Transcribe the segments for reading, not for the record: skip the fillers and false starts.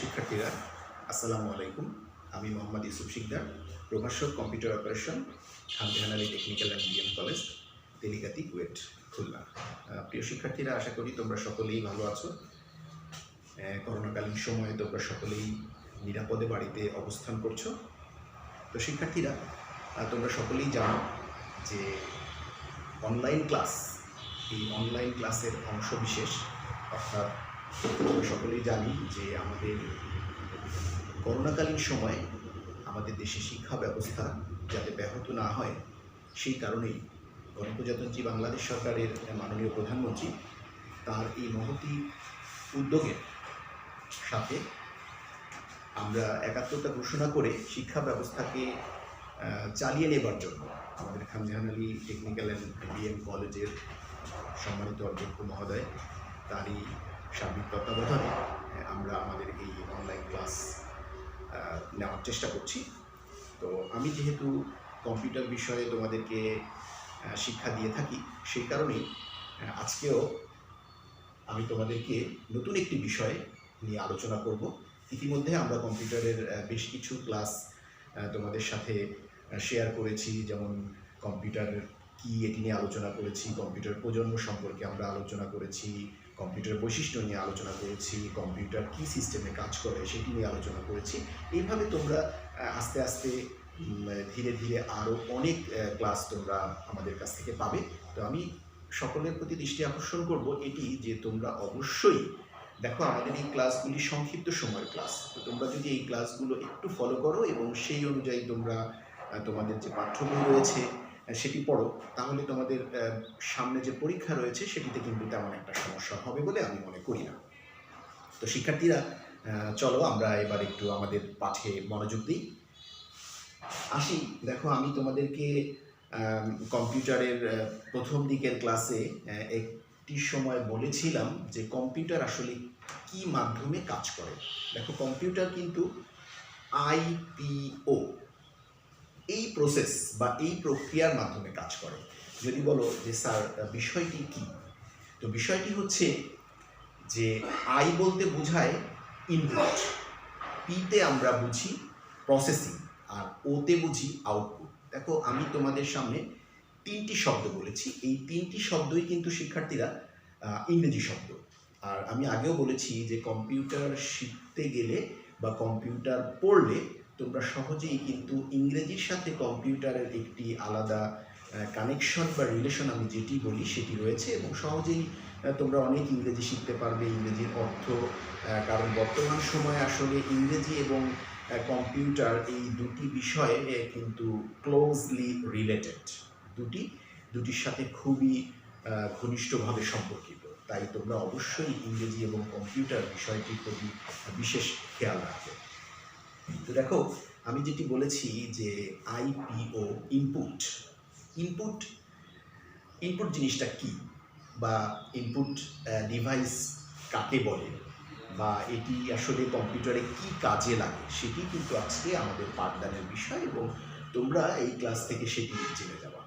শিক্ষার্থীরা আসসালামু আলাইকুম। আমি মোহাম্মদ ইউসুফ শিকদার, প্রভাষক computer operation, Khan Jahan Ali technical and BM college, Telikati, KUET, Khulna. প্রিয় শিক্ষার্থীরা, আশা করি তোমরা সকলেই ভালো আছো। করোনাকালীন সময়ে তোমরা সকলেই নিরাপদে বাড়িতে অবস্থান করছো। তো শিক্ষার্থীরা, তোমরা সকলেই জানো যে অনলাইন ক্লাস, এই অনলাইন ক্লাসের অংশবিশেষ, অর্থাৎ আমরা সকলেই জানি যে আমাদের করোনাকালীন সময়ে আমাদের দেশে শিক্ষা ব্যবস্থা যাতে ব্যাহত না হয়, সেই কারণেই গণপ্রজাতন্ত্রী বাংলাদেশ সরকারের মাননীয় প্রধানমন্ত্রী তার এই মহতী উদ্যোগের সাথে আমরা একাত্মতা ঘোষণা করে শিক্ষা ব্যবস্থাকে চালিয়ে নেবার জন্য আমাদের খান Jahan Ali technical and BM কলেজের সম্মানিত অধ্যক্ষ মহোদয় তারই সার্বিক তত্ত্বাবধানে আমরা আমাদের এই অনলাইন ক্লাস নেওয়ার চেষ্টা করছি। তো আমি যেহেতু কম্পিউটার বিষয়ে তোমাদেরকে শিক্ষা দিয়ে থাকি, সেই কারণেই আজকেও আমি তোমাদেরকে নতুন একটি বিষয় নিয়ে আলোচনা করব। ইতিমধ্যে আমরা কম্পিউটারের বেশ কিছু ক্লাস তোমাদের সাথে শেয়ার করেছি, যেমন কম্পিউটার কি এটি নিয়ে আলোচনা করেছি, কম্পিউটার প্রজন্ম সম্পর্কে আমরা আলোচনা করেছি, কম্পিউটার বৈশিষ্ট্য নিয়ে আলোচনা করেছি, কম্পিউটার কি সিস্টেমে কাজ করে সেটি নিয়ে আলোচনা করেছি। এইভাবে তোমরা আস্তে আস্তে ধীরে ধীরে আরও অনেক ক্লাস তোমরা আমাদের কাছ থেকে পাবে। তো আমি সকলের প্রতি দৃষ্টি আকর্ষণ করব এটি যে তোমরা অবশ্যই দেখো আমাদের এই ক্লাসগুলি সংক্ষিপ্ত সময়ের ক্লাস। তো তোমরা যদি এই ক্লাসগুলো একটু ফলো করো এবং সেই অনুযায়ী তোমরা তোমাদের যে পাঠ্য বই রয়েছে সেটি পড়ো, তাহলে তোমাদের সামনে যে পরীক্ষা রয়েছে সেটিতে কিন্তু তেমন একটা সমস্যা হবে বলে আমি মনে করি না। তো শিক্ষার্থীরা, চলো আমরা এবার একটু আমাদের পাঠে মনোযোগ দিই। আসি, দেখো আমি তোমাদেরকে কম্পিউটারের প্রথম দিকের ক্লাসে একটি সময় বলেছিলাম যে কম্পিউটার আসলে কি মাধ্যমে কাজ করে। দেখো, কম্পিউটার কিন্তু আইপিও এই প্রসেস বা এই প্রক্রিয়ার মাধ্যমে কাজ করে। যদি বলো যে স্যার বিষয়টি কি, তো বিষয়টি হচ্ছে যে আই বলতে বোঝায় ইনপুট, পিতে আমরা বুঝি প্রসেসিং, আর ওতে বুঝি আউটপুট। দেখো, আমি তোমাদের সামনে তিনটি শব্দ বলেছি, এই তিনটি শব্দই কিন্তু শিক্ষার্থীরা ইংরেজি শব্দ। আর আমি আগেও বলেছি যে কম্পিউটার শিখতে গেলে বা কম্পিউটার পড়লে তোমরা সহজেই কিন্তু ইংরেজির সাথে কম্পিউটারের একটি আলাদা কানেকশন বা রিলেশন আমি যেটি বলি সেটি রয়েছে, এবং সহজেই তোমরা অনেক ইংরেজি শিখতে পারবে, ইংরেজির অর্থ। কারণ বর্তমান সময়ে আসলে ইংরেজি এবং কম্পিউটার এই দুটি বিষয়ে কিন্তু ক্লোজলি রিলেটেড, দুটির সাথে খুবই ঘনিষ্ঠভাবে সম্পর্কিত। তাই তোমরা অবশ্যই ইংরেজি এবং কম্পিউটার বিষয়টির প্রতি বিশেষ খেয়াল রাখবে। তো দেখো, আমি যেটি বলেছি যে আইপিও ইনপুট, ইনপুট ইনপুট জিনিসটা কি, বা ইনপুট ডিভাইস কাকে বলে, বা এটি আসলে কম্পিউটারে কি কাজে লাগে, সেটি কিন্তু আজকে আমাদের পাঠদানের বিষয়, এবং তোমরা এই ক্লাস থেকে সেটি জেনে যাবা।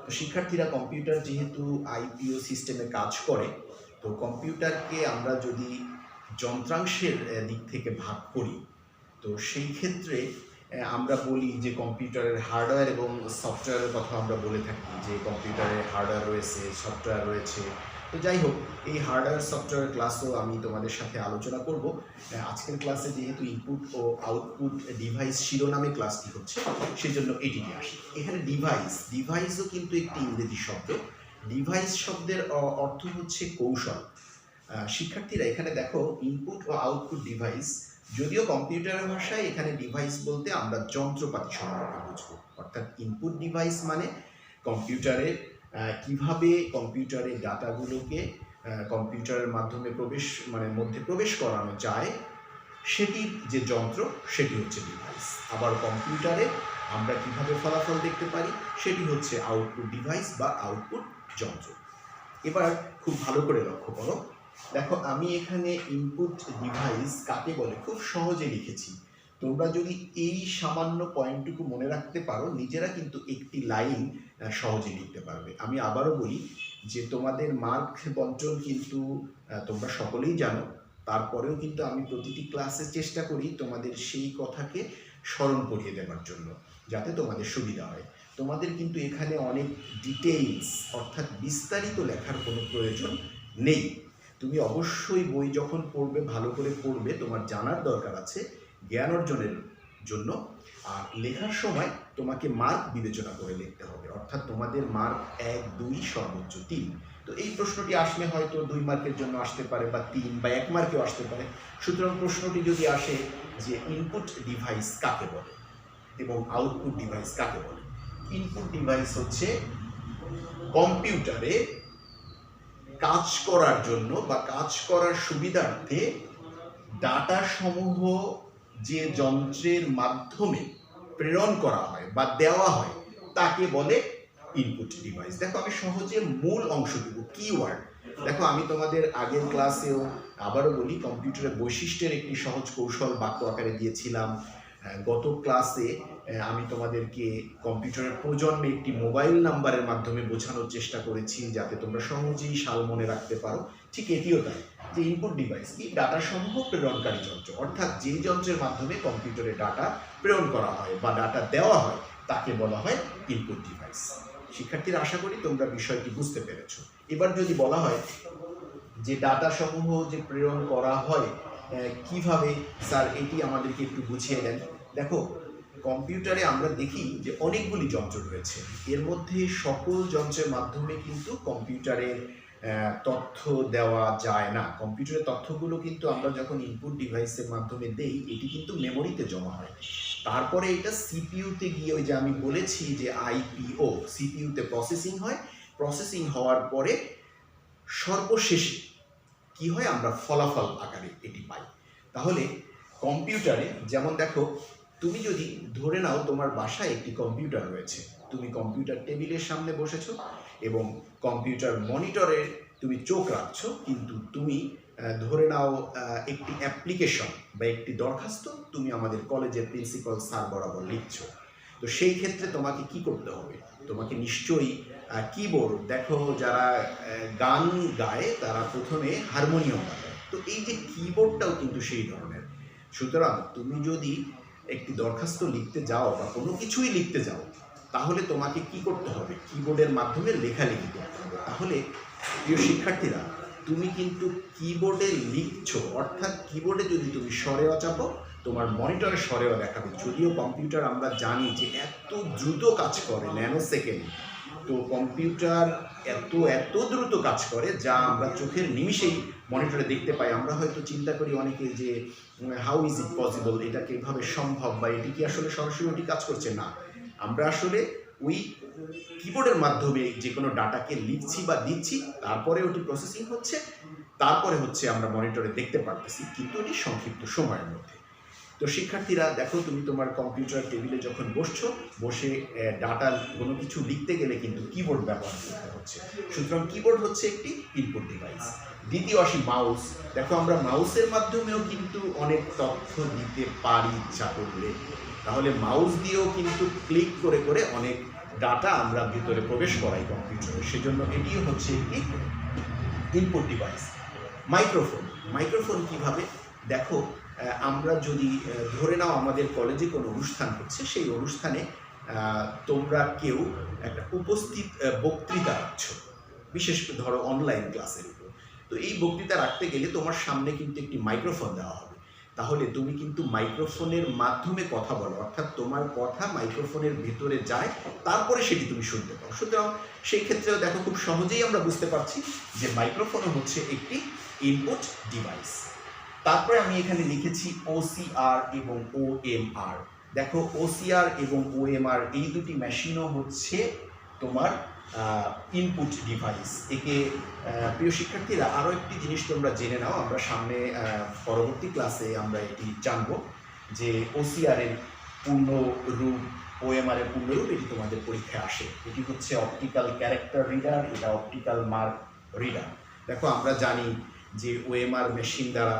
তো শিক্ষার্থীরা, কম্পিউটার যেহেতু আইপিও সিস্টেমে কাজ করে, তো কম্পিউটারকে আমরা যদি যন্ত্রাংশের দিক থেকে ভাগ করি, তো সেই ক্ষেত্রে আমরা বলি যে কম্পিউটারের হার্ডওয়্যার এবং সফটওয়্যারের কথা আমরা বলে থাকি, যে কম্পিউটারে হার্ডওয়্যার রয়েছে, সফটওয়্যার রয়েছে। তো যাই হোক, এই হার্ডওয়্যার সফটওয়্যার ক্লাসও আমি তোমাদের সাথে আলোচনা করব। আজকের ক্লাসে যেহেতু ইনপুট ও আউটপুট ডিভাইস শিরোনামে ক্লাসটি হচ্ছে, সেজন্য এটি নিয়ে আসি। এখানে ডিভাইসও কিন্তু একটি ইংরেজি শব্দ। ডিভাইস শব্দের অর্থ হচ্ছে কৌশল। শিক্ষার্থীরা, এখানে দেখো ইনপুট ও আউটপুট ডিভাইস, যদিও কম্পিউটারের ভাষায় এখানে ডিভাইস বলতে আমরা যন্ত্রপাতি সম্পর্কে বুঝবো। অর্থাৎ ইনপুট ডিভাইস মানে কম্পিউটারে কিভাবে কম্পিউটারের ডাটাগুলোকে কম্পিউটারের মাধ্যমে মধ্যে প্রবেশ করানো যায়, সেটির যে যন্ত্র সেটি হচ্ছে ডিভাইস। আবার কম্পিউটারে আমরা কিভাবে ফলাফল দেখতে পারি সেটি হচ্ছে আউটপুট ডিভাইস বা আউটপুট যন্ত্র। এবার খুব ভালো করে লক্ষ্য করো, দেখো আমি এখানে ইনপুট ডিভাইস কাকে বলে খুব সহজে লিখেছি। তোমরা যদি এই সামান্য পয়েন্টটুকু মনে রাখতে পারো, নিজেরা কিন্তু একটি লাইন সহজে লিখতে পারবে। আমি আবারও বলি যে তোমাদের মার্ক বন্টন কিন্তু তোমরা সকলেই জানো তারপরেও কিন্তু আমি প্রতিটি ক্লাসে চেষ্টা করি তোমাদের সেই কথাকে স্মরণ করিয়ে দেওয়ার জন্য, যাতে তোমাদের সুবিধা হয়। তোমাদের কিন্তু এখানে অনেক ডিটেইলস অর্থাৎ বিস্তারিত লেখার কোনো প্রয়োজন নেই। তুমি অবশ্যই বই যখন পড়বে ভালো করে পড়বে, তোমার জানার দরকার আছে জ্ঞান অর্জনের জন্য। আর লেখার সময় তোমাকে মার্ক বিবেচনা করে লিখতে হবে, অর্থাৎ তোমাদের মার্ক 1, 2 সর্বোচ্চ 3। তো এই প্রশ্নটি আসলে হয়তো 2 মার্কের জন্য আসতে পারে, বা 3 বা 1 মার্কেও আসতে পারে। সুতরাং প্রশ্নটি যদি আসে যে ইনপুট ডিভাইস কাকে বলে এবং আউটপুট ডিভাইস কাকে বলে। ইনপুট ডিভাইস হচ্ছে কম্পিউটারে কাজ করার জন্য বা কাজ করার সুবিধার্থে ডাটা সমূহ যে যন্ত্রের মাধ্যমে প্রেরণ করা হয় বা দেওয়া হয় তাকে বলে ইনপুট ডিভাইস। দেখো আমি সহজে মূল অংশটুকু কিওয়ার্ড, দেখো আমি তোমাদের আগের ক্লাসেও আবারও বলি, কম্পিউটারের বৈশিষ্ট্যের একটি সহজ কৌশল বাক্য আকারে দিয়েছিলাম। গত ক্লাসে আমি তোমাদেরকে কম্পিউটারের প্রজন্মে একটি মোবাইল নাম্বারের মাধ্যমে বোঝানোর চেষ্টা করেছি, যাতে তোমরা সহজেই সাল মনে রাখতে পারো। ঠিক এটিও তাই, যে ইনপুট ডিভাইস কি, ডাটা সমূহ প্রেরণকারী যন্ত্র, অর্থাৎ যে যন্ত্রের মাধ্যমে কম্পিউটারে ডাটা প্রেরণ করা হয় বা ডাটা দেওয়া হয় তাকে বলা হয় ইনপুট ডিভাইস। শিক্ষার্থীরা, আশা করি তোমরা বিষয়টি বুঝতে পেরেছো। এবার যদি বলা হয় যে ডাটা সমূহ যে প্রেরণ করা হয় কিভাবে, স্যার এটি আমাদেরকে একটু বুঝিয়ে দেন। দেখো কম্পিউটারে আমরা দেখি যে অনেকগুলি যন্ত্র রয়েছে, এর মধ্যে সকল যন্ত্রের মাধ্যমে কিন্তু কম্পিউটারের তথ্য দেওয়া যায় না। কম্পিউটারের তথ্যগুলো কিন্তু আমরা যখন ইনপুট ডিভাইসের মাধ্যমে দেই, এটি কিন্তু মেমোরিতে জমা হয়, তারপরে এটা সিপিইউতে গিয়ে, ওই যে আমি বলেছি যে আইপিও, সিপিইউতে প্রসেসিং হয়। প্রসেসিং হওয়ার পরে সর্বশেষে কি হয়, আমরা ফলাফল আকারে এটি পাই। তাহলে কম্পিউটারে যেমন দেখো, তুমি যদি ধরে নাও তোমার বাসায় একটি কম্পিউটার রয়েছে, তুমি কম্পিউটার টেবিলের সামনে বসেছো এবং কম্পিউটার মনিটরে তুমি চোখ রাখছো, কিন্তু তুমি ধরে নাও একটি অ্যাপ্লিকেশন বা একটি দরখাস্ত তুমি আমাদের কলেজের প্রিন্সিপাল স্যার বরাবর লিখছো। তো সেই ক্ষেত্রে তোমাকে কি করতে হবে, তোমাকে নিশ্চয়ই কিবোর্ড, দেখো যারা গান গায় তারা প্রথমে হারমোনিয়াম বাজায়, তো এই যে কিবোর্ডটাও কিন্তু সেই ধরনের। সুতরাং তুমি যদি একটি দরখাস্ত লিখতে যাও বা কোনো কিছুই লিখতে যাও, তাহলে তোমাকে কি করতে হবে, কিবোর্ডের মাধ্যমে লেখালেখি করতে হবে। তাহলে প্রিয় শিক্ষার্থীরা, তুমি কিন্তু কিবোর্ডে লিখছো, অর্থাৎ কিবোর্ডে যদি তুমি সরেও চাপো, তোমার মনিটরে সরেও দেখাবে। যদিও কম্পিউটার আমরা জানি যে এত দ্রুত কাজ করে, ন্যানো সেকেন্ড, তো কম্পিউটার এত দ্রুত কাজ করে যা আমরা চোখের নিমিষেই মনিটরে দেখতে পাই। আমরা হয়তো চিন্তা করি অনেকে যে হাউ ইজ ইট পসিবল, এটা কিভাবে সম্ভব, বা এটি কি আসলে সরাসরি ওটি কাজ করছে না। আমরা আসলে ওই কিবোর্ডের মাধ্যমে যে কোনো ডাটাকে লিখছি বা দিচ্ছি, তারপরে ওটি প্রসেসিং হচ্ছে, তারপরে হচ্ছে আমরা মনিটরে দেখতে পারতেছি, কিন্তু এটি সংক্ষিপ্ত সময়ের মধ্যে। তো শিক্ষার্থীরা দেখো, তুমি তোমার কম্পিউটার টেবিলে যখন বসছো, বসে ডাটা কোনো কিছু লিখতে গেলে কিন্তু কিবোর্ড ব্যবহার করতে হচ্ছে। সুতরাং কিবোর্ড হচ্ছে একটি ইনপুট ডিভাইস। দ্বিতীয় আসি মাউস। দেখো আমরা মাউসের মাধ্যমেও কিন্তু অনেক তথ্য দিতে পারি ইচ্ছা করলে, তাহলে মাউস দিয়েও কিন্তু ক্লিক করে করে অনেক ডাটা আমরা ভিতরে প্রবেশ করাই কম্পিউটারে, সেজন্য এটিও হচ্ছে একটি ইনপুট ডিভাইস। মাইক্রোফোন কিভাবে, দেখো আমরা যদি ধরে নাও আমাদের কলেজে কোনো অনুষ্ঠান হচ্ছে, সেই অনুষ্ঠানে তোমরা কেউ একটা উপস্থিত বক্তৃতা রাখছো, বিশেষ করে ধরো অনলাইন ক্লাসের উপর। তো এই বক্তৃতা রাখতে গেলে তোমার সামনে কিন্তু একটি মাইক্রোফোন দেওয়া হবে, তাহলে তুমি কিন্তু মাইক্রোফোনের মাধ্যমে কথা বলো, অর্থাৎ তোমার কথা মাইক্রোফোনের ভিতরে যায়, তারপরে সেটি তুমি শুনতে পাও। সুতরাং সেই ক্ষেত্রেও দেখো খুব সহজেই আমরা বুঝতে পারছি যে মাইক্রোফোনও হচ্ছে একটি ইনপুট ডিভাইস। তারপরে আমি এখানে লিখেছি ওসিআর এবং ওএমআর। দেখো ওসিআর এবং ওএমআর এই দুটি মেশিনও হচ্ছে তোমার ইনপুট ডিভাইস। একে প্রিয় শিক্ষার্থীরা, আরও একটি জিনিস তোমরা জেনে নাও, আমরা সামনে পরবর্তী ক্লাসে আমরা এটি জানব যে ওসিআর এর পূর্ণরূপ, ওএমআর এর পূর্ণরূপ, এটি তোমাদের পরীক্ষায় আসে। এটি হচ্ছে অপটিক্যাল ক্যারেক্টার রিডার, এটা অপটিক্যাল মার্ক রিডার। দেখো আমরা জানি যে ওএমআর মেশিন দ্বারা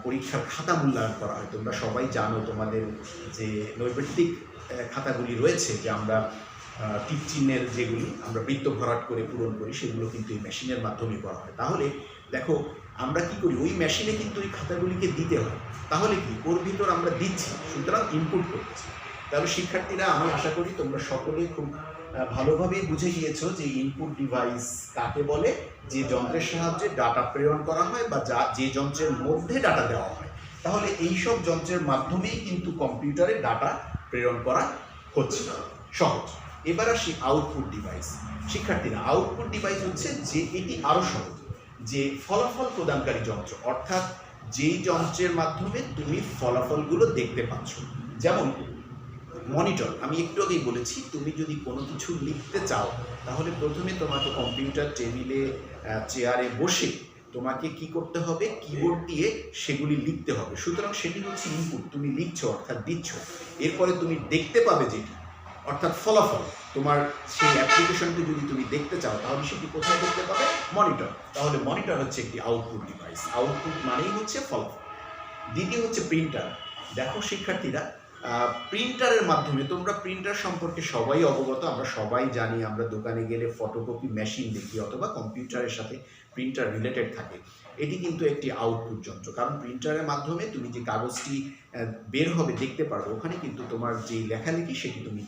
পরীক্ষার খাতা মূল্যায়ন করা হয়। তোমরা সবাই জানো তোমাদের যে নৈর্ব্যক্তিক খাতাগুলি রয়েছে, যে আমরা টিক চিহ্নের যেগুলি আমরা বৃত্ত ভরাট করে পূরণ করি, সেগুলো কিন্তু এই মেশিনের মাধ্যমে করা হয়। তাহলে দেখো আমরা কি করি, ওই মেশিনে কিন্তু ওই খাতাগুলিকে দিতে হয়। তাহলে কি ওর ভিতর আমরা দিচ্ছি, সুতরাং ইনপুট করতেছি। তাহলে শিক্ষার্থীরা, আমি আশা করি তোমরা সকলেই খুব ভালোভাবেই বুঝে গিয়েছো যে ইনপুট ডিভাইস কাকে বলে, যে যন্ত্রের সাহায্যে ডাটা প্রেরণ করা হয় বা যে যন্ত্রের মধ্যে ডাটা দেওয়া হয়। তাহলে এইসব যন্ত্রের মাধ্যমেই কিন্তু কম্পিউটারে ডাটা প্রেরণ করা হচ্ছে, সহজ। এবার আসি আউটপুট ডিভাইস। শিক্ষার্থীরা, আউটপুট ডিভাইস হচ্ছে যে এটি আরও সহজ, যে ফলাফল প্রদানকারী যন্ত্র, অর্থাৎ যেই যন্ত্রের মাধ্যমে তুমি ফলাফলগুলো দেখতে পাচ্ছ। যেমন মনিটর, আমি একটু আগেই বলেছি, তুমি যদি কোনো কিছু লিখতে চাও তাহলে প্রথমে তোমাকে কম্পিউটার টেবিলে চেয়ারে বসে তোমাকে কি করতে হবে, কিবোর্ড দিয়ে সেগুলি লিখতে হবে। সুতরাং সেটি হচ্ছে ইনপুট, তুমি লিখছো অর্থাৎ দিচ্ছ। এরপরে তুমি দেখতে পাবে যেটি, অর্থাৎ ফলাফল। তোমার সেই অ্যাপ্লিকেশনটি যদি তুমি দেখতে চাও তাহলে সেটি কোথায় দেখতে পাবে, মনিটর। তাহলে মনিটর হচ্ছে একটি আউটপুট ডিভাইস। আউটপুট মানেই হচ্ছে ফলাফল। দ্বিতীয় হচ্ছে প্রিন্টার। দেখো শিক্ষার্থীরা, প্রিন্টারের মাধ্যমে, তোমরা প্রিন্টার সম্পর্কে সবাই অবগত, আমরা সবাই জানি, আমরা দোকানে গেলে ফটোকপি মেশিন দেখি অথবা কম্পিউটারের সাথে প্রিন্টার রিলেটেড থাকে। এটি কিন্তু একটি আউটপুট যন্ত্র, কারণ প্রিন্টারের মাধ্যমে তুমি যে কাগজটি বের হবে দেখতে পারবে, ওখানে কিন্তু তোমার যে লেখালেখি সেটি তুমি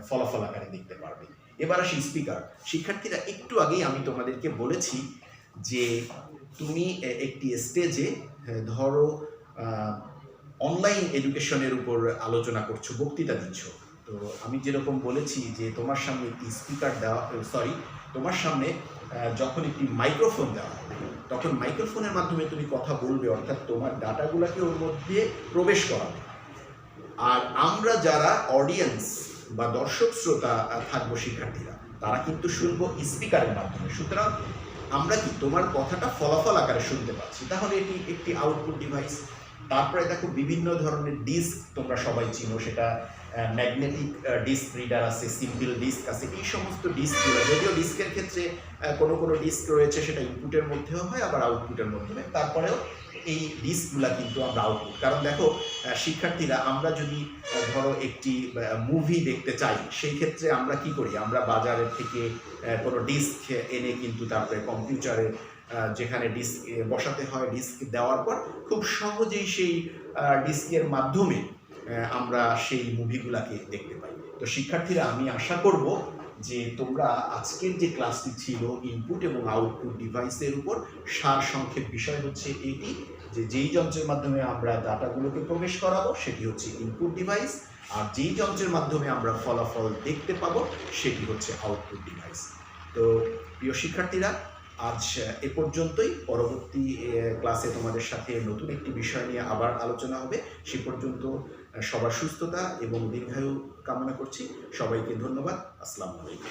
ফলাফল আকারে দেখতে পারবে। এবার আসি স্পিকার। শিক্ষার্থীরা, একটু আগেই আমি তোমাদেরকে বলেছি যে তুমি একটি স্টেজে ধরো অনলাইন এডুকেশনের উপর আলোচনা করছো, বক্তৃতা দিচ্ছ। তো আমি যেরকম বলেছি যে তোমার সামনে একটি স্পিকার দেওয়া, তোমার সামনে যখন একটি মাইক্রোফোন দেওয়া হবে, তখন মাইক্রোফোনের মাধ্যমে তুমি কথা বলবে, অর্থাৎ তোমার ডাটাগুলোকে ওর মধ্যে প্রবেশ করাবে। আর আমরা যারা অডিয়েন্স বা দর্শক শ্রোতা থাকবো শিক্ষার্থীরা, তারা কিন্তু শুনবো স্পিকারের মাধ্যমে। সুতরাং আমরা কি তোমার কথাটা ফলাফল আকারে শুনতে পাচ্ছি। তাহলে এটি একটি আউটপুট ডিভাইস। তারপরে দেখো, বিভিন্ন ধরনের ডিস্ক তোমরা সবাই চিনো, সেটা ম্যাগনেটিক ডিস্ক রিডার আছে, সিম্পল ডিস্ক আছে। এই সমস্ত ডিস্কগুলো, যদিও ডিস্কের ক্ষেত্রে কোনো কোনো ডিস্ক রয়েছে সেটা ইনপুটের মধ্যেও হয়, আবার আউটপুটের মাধ্যমে। তারপরেও এই ডিস্কগুলা কিন্তু আমরা আউটপুট। কারণ দেখো শিক্ষার্থীরা, আমরা যদি ধরো একটি মুভি দেখতে চাই, সেই ক্ষেত্রে আমরা কি করি, আমরা বাজারের থেকে কোনো ডিস্ক এনে কিন্তু তারপরে কম্পিউটারে যেখানে ডিস্ক বসাতে হয়, ডিস্ক দেওয়ার পর খুব সহজেই সেই ডিস্কের মাধ্যমে আমরা সেই মুভিগুলাকে দেখতে পাই। তো শিক্ষার্থীরা, আমি আশা করব যে তোমরা আজকের যে ক্লাসটি ছিল ইনপুট এবং আউটপুট ডিভাইসের উপর, সার সংক্ষেপ বিষয় হচ্ছে এটি, যে যেই যন্ত্রের মাধ্যমে আমরা ডাটাগুলোকে প্রবেশ করাবো সেটি হচ্ছে ইনপুট ডিভাইস, আর যেই যন্ত্রের মাধ্যমে আমরা ফলাফল দেখতে পাবো সেটি হচ্ছে আউটপুট ডিভাইস। তো প্রিয় শিক্ষার্থীরা, আজ এ পর্যন্তই। পরবর্তী ক্লাসে তোমাদের সাথে নতুন একটি বিষয় নিয়ে আবার আলোচনা হবে। সে পর্যন্ত সবার সুস্থতা এবং দীর্ঘায়ু কামনা করছি। সবাইকে ধন্যবাদ। আসসালামু আলাইকুম।